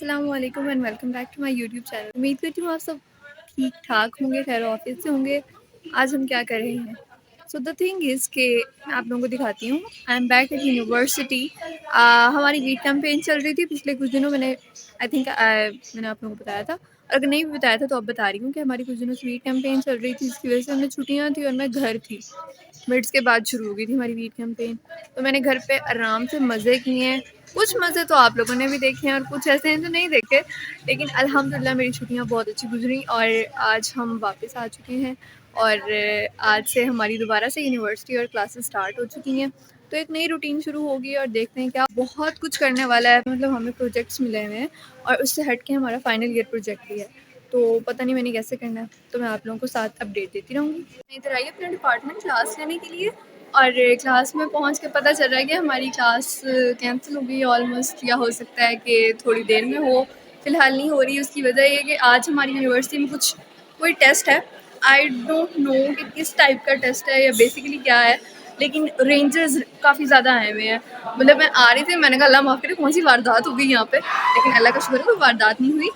अस्सलाम वालेकुम and welcome back to my YouTube channel. उम्मीद करती हूँ आप सब ठीक ठाक होंगे, खैर ऑफिस से होंगे। आज हम क्या कर रहे हैं, सो द थिंग इज़ कि मैं आप लोगों को दिखाती हूँ। I am back at university. हमारी वीट कैंपेन चल रही थी पिछले कुछ दिनों। मैंने आई थिंक मैंने आप लोगों को बताया था, और अगर नहीं भी बताया था तो अब बता रही हूँ कि हमारी कुछ दिनों से वीट कैंपेन चल रही थी, जिसकी वजह से हमें छुट्टियाँ थी और मैं घर थी। मिड्स के बाद शुरू हो गई थी हमारी वीट कैंपेन, तो मैंने घर पे आराम से मज़े किए हैं। कुछ मज़े तो आप लोगों ने भी देखे हैं और कुछ ऐसे हैं जो नहीं देखे, लेकिन अल्हम्दुलिल्लाह मेरी छुट्टियां बहुत अच्छी गुजरी और आज हम वापस आ चुके हैं। और आज से हमारी दोबारा से यूनिवर्सिटी और क्लासेस स्टार्ट हो चुकी हैं, तो एक नई रूटीन शुरू होगी और देखते हैं क्या बहुत कुछ करने वाला है। मतलब हमें प्रोजेक्ट्स मिले हुए हैं और उससे हट के हमारा फाइनल ईयर प्रोजेक्ट भी है, तो पता नहीं मैंने कैसे करना है, तो मैं आप लोगों को साथ अपडेट देती रहूँगी। मैं इधर आई अपने डिपार्टमेंट क्लास लेने के लिए, और क्लास में पहुंच के पता चल रहा है कि हमारी क्लास कैंसिल हो गई ऑलमोस्ट, या हो सकता है कि थोड़ी देर में हो, फ़िलहाल नहीं हो रही। उसकी वजह ये कि आज हमारी यूनिवर्सिटी में कोई टेस्ट है। आई डोंट नो कि किस टाइप का टेस्ट है या बेसिकली क्या है, लेकिन रेंजर्स काफ़ी ज़्यादा आए हुए हैं। मतलब मैं आ रही थी, मैंने कहा अल्लाह माफ़ करे कौन सी वारदात हो गई यहाँ पे, लेकिन अल्लाह का शुक्र है कोई वारदात नहीं हुई।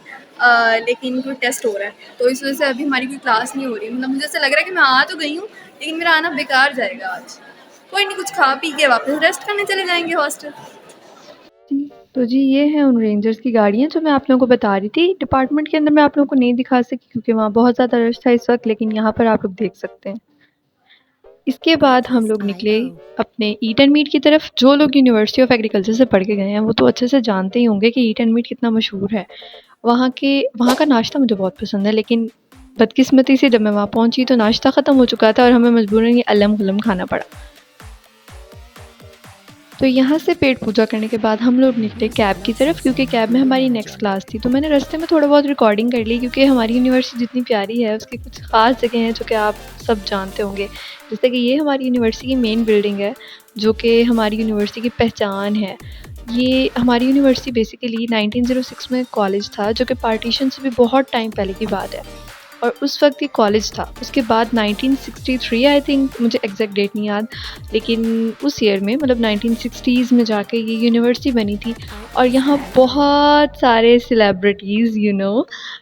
लेकिन कोई टेस्ट हो रहा है, तो इस वजह से अभी हमारी कोई क्लास नहीं हो रही। मतलब मुझे ऐसा लग रहा है कि मैं आ तो गई हूँ, लेकिन मेरा आना बेकार जाएगा आज। कोई नहीं, कुछ खा पी के वापस रेस्ट करने चले जाएंगे हॉस्टल। तो जी ये है उन रेंजर्स की गाड़ियाँ जो मैं आप लोगों को बता रही थी। डिपार्टमेंट के अंदर मैं आप लोगों को नहीं दिखा सकी क्योंकि वहाँ बहुत ज़्यादा रश था इस वक्त, लेकिन यहाँ पर आप लोग देख सकते हैं। इसके बाद हम लोग निकले अपने ईट एंड मीट की तरफ। जो लोग यूनिवर्सिटी ऑफ एग्रीकल्चर से पढ़ के गए हैं वो तो अच्छे से जानते ही होंगे कि ईट एंड मीट कितना मशहूर है। वहाँ का नाश्ता मुझे बहुत पसंद है, लेकिन बदकिस्मती से जब मैं वहाँ पहुँची तो नाश्ता ख़त्म हो चुका था और हमें मजबूरन ये अलम गलम खाना पड़ा। तो यहाँ से पेट पूजा करने के बाद हम लोग निकले कैब की तरफ, क्योंकि कैब में हमारी नेक्स्ट क्लास थी। तो मैंने रास्ते में थोड़ा बहुत रिकॉर्डिंग कर ली, क्योंकि हमारी यूनिवर्सिटी जितनी प्यारी है उसकी कुछ ख़ास जगह हैं जो कि आप सब जानते होंगे। जैसे कि ये हमारी यूनिवर्सिटी की मेन बिल्डिंग है, जो कि हमारी यूनिवर्सिटी की पहचान है। ये हमारी यूनिवर्सिटी बेसिकली 1906 में कॉलेज था, जो कि पार्टीशन से भी बहुत टाइम पहले की बात है, और उस वक्त ये कॉलेज था। उसके बाद 1963 आई थिंक, मुझे एग्जैक्ट डेट नहीं याद, लेकिन उस ईयर में मतलब 1960s में जाके ये यूनिवर्सिटी बनी थी। और यहाँ बहुत सारे celebrities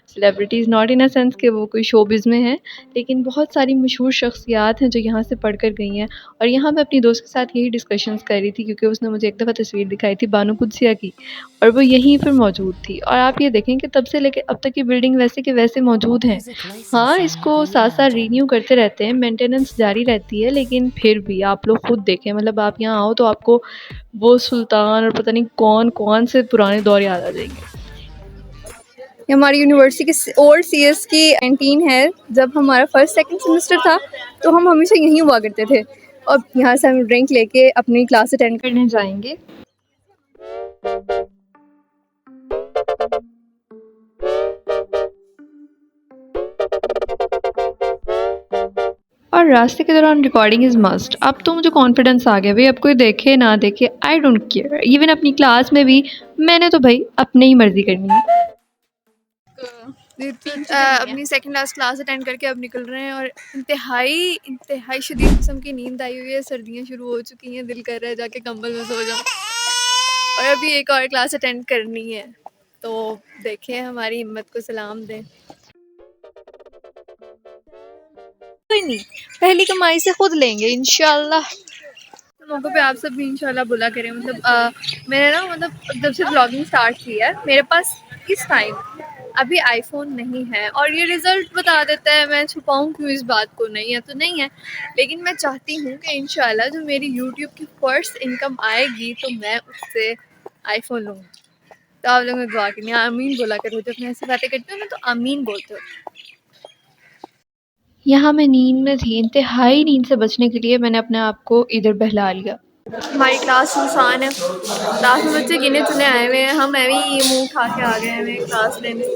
celebrities not in a sense कि वो कोई शोबिज़ में हैं, लेकिन बहुत सारी मशहूर शख्सियात हैं जो यहाँ से पढ़ कर गई हैं। और यहाँ मैं अपनी दोस्त के साथ यही डिस्कशंस कर रही थी, क्योंकि उसने मुझे एक दफ़ा तस्वीर दिखाई थी बानो कुदसिया की, और वो यहीं पर मौजूद थी। और आप ये देखें कि तब से लेकर अब तक की बिल्डिंग वैसे के वैसे मौजूद हैं। हाँ, इसको साथ-साथ रीन्यू करते रहते हैं, मेंटेनेंस जारी रहती है, लेकिन फिर भी आप लोग खुद देखें, मतलब आप यहाँ आओ तो आपको वो सुल्तान और पता नहीं कौन-कौन से पुराने दौर याद आ जाएंगे। ये हमारी यूनिवर्सिटी की ओल्ड सीएस की कैंटीन है। जब हमारा फर्स्ट सेकंड सेमेस्टर था तो हम हमेशा यहीं हुआ करते थे, और यहाँ से हम ड्रिंक लेके अपनी क्लास अटेंड करने जाएंगे। और रास्ते के दौरान रिकॉर्डिंग इज़ मस्ट। अब तो मुझे कॉन्फिडेंस आ गया भाई, अब कोई देखे ना देखे आई डोंट केयर। इवन अपनी क्लास में भी मैंने तो भाई अपनी ही मर्जी करनी है। अपनी सेकंड क्लास अटेंड करके अब निकल रहे हैं, और इंतहाई शदीद किस्म की नींद आई हुई है। सर्दियाँ शुरू हो चुकी हैं, दिल कर रहा है जाके कंबल में सो जाऊँ, और अभी एक और क्लास अटेंड करनी है, तो देखें हमारी हिम्मत को सलाम दें। कोई नहीं, पहली कमाई से खुद लेंगे इंशाल्लाह। मौक़ों पे आप सब भी इंशाल्लाह बुला करें। मतलब मैंने ना मतलब जब से ब्लॉगिंग स्टार्ट की है, मेरे पास इस टाइम अभी आईफोन नहीं है, और ये रिज़ल्ट बता देता है। मैं छुपाऊँ क्यों इस बात को, नहीं है तो नहीं है, लेकिन मैं चाहती हूँ कि इंशाल्लाह जो मेरी यूट्यूब की फर्स्ट इनकम आएगी तो मैं उससे आईफोन लूँगी। तो आप लोग दुआ करनी, आमीन बोला करो। जब मैं ऐसी बातें करती हूँ ना तो आमीन बोलते हो। यहाँ मैं नींद में थी, इंतहाई नींद से बचने के लिए मैंने अपने आप को इधर बहला लिया। हमारी क्लास सुनसान है, क्लास में बच्चे गिने चुने आए हुए हैं। हम मैं भी मुँह उठा के आ गए हैं क्लास लेने।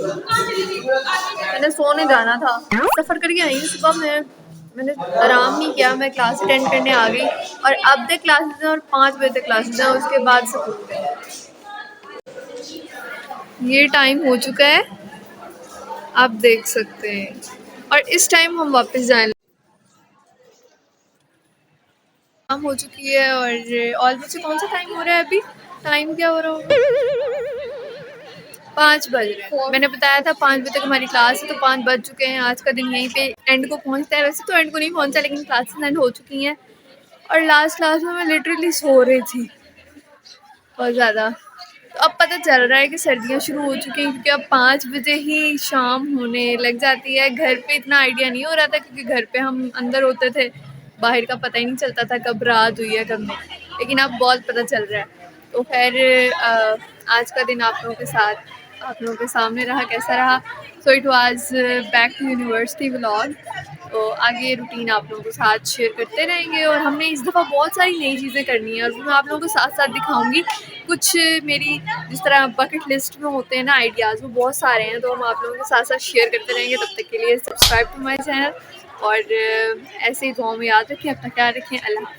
मैंने सोने जाना था, सफ़र करके आई सुबह में, मैंने आराम नहीं किया, मैं क्लास अटेंड करने आ गई, और अब तक क्लासेस हैं और 5 बजे तक क्लासेस हैं, उसके बाद स्कूल है। ये टाइम हो चुका है, आप देख सकते हैं, और इस टाइम हम वापस जाने शाम हो चुकी है। और ऑलमोस्ट कौन सा टाइम हो रहा है अभी, टाइम क्या हो रहा होगा, 5 बज रहे हैं। मैंने बताया था 5 बजे तक हमारी क्लास है, तो 5 बज चुके हैं। आज का दिन यहीं पे एंड को पहुंचता है। वैसे तो एंड को नहीं पहुंचा, लेकिन क्लासेस एंड हो चुकी हैं और लास्ट क्लास में मैं लिटरली सो रही थी बहुत ज़्यादा। तो अब पता चल रहा है कि सर्दियाँ शुरू हो चुकी हैं, क्योंकि अब 5 बजे ही शाम होने लग जाती है। घर पे इतना आइडिया नहीं हो रहा था, क्योंकि घर पे हम अंदर होते थे, बाहर का पता ही नहीं चलता था कब रात हुई है कब नहीं, लेकिन अब बहुत पता चल रहा है। तो खैर आज का दिन आप लोगों के साथ, आप लोगों के सामने रहा कैसा रहा। So it was back to university vlog. तो आगे रूटीन आप लोगों के साथ शेयर करते रहेंगे, और हमने इस दफ़ा बहुत सारी नई चीज़ें करनी है और वो मैं आप लोगों को साथ साथ दिखाऊंगी। कुछ मेरी जिस तरह बकेट लिस्ट में होते हैं ना आइडियाज़, वो बहुत सारे हैं, तो हम आप लोगों के साथ साथ शेयर करते रहेंगे। तब तक के लिए सब्सक्राइब टू माई चैनल, और ऐसे ही दुआ में याद रखें, अपना ख्याल रखें। अल्लाह।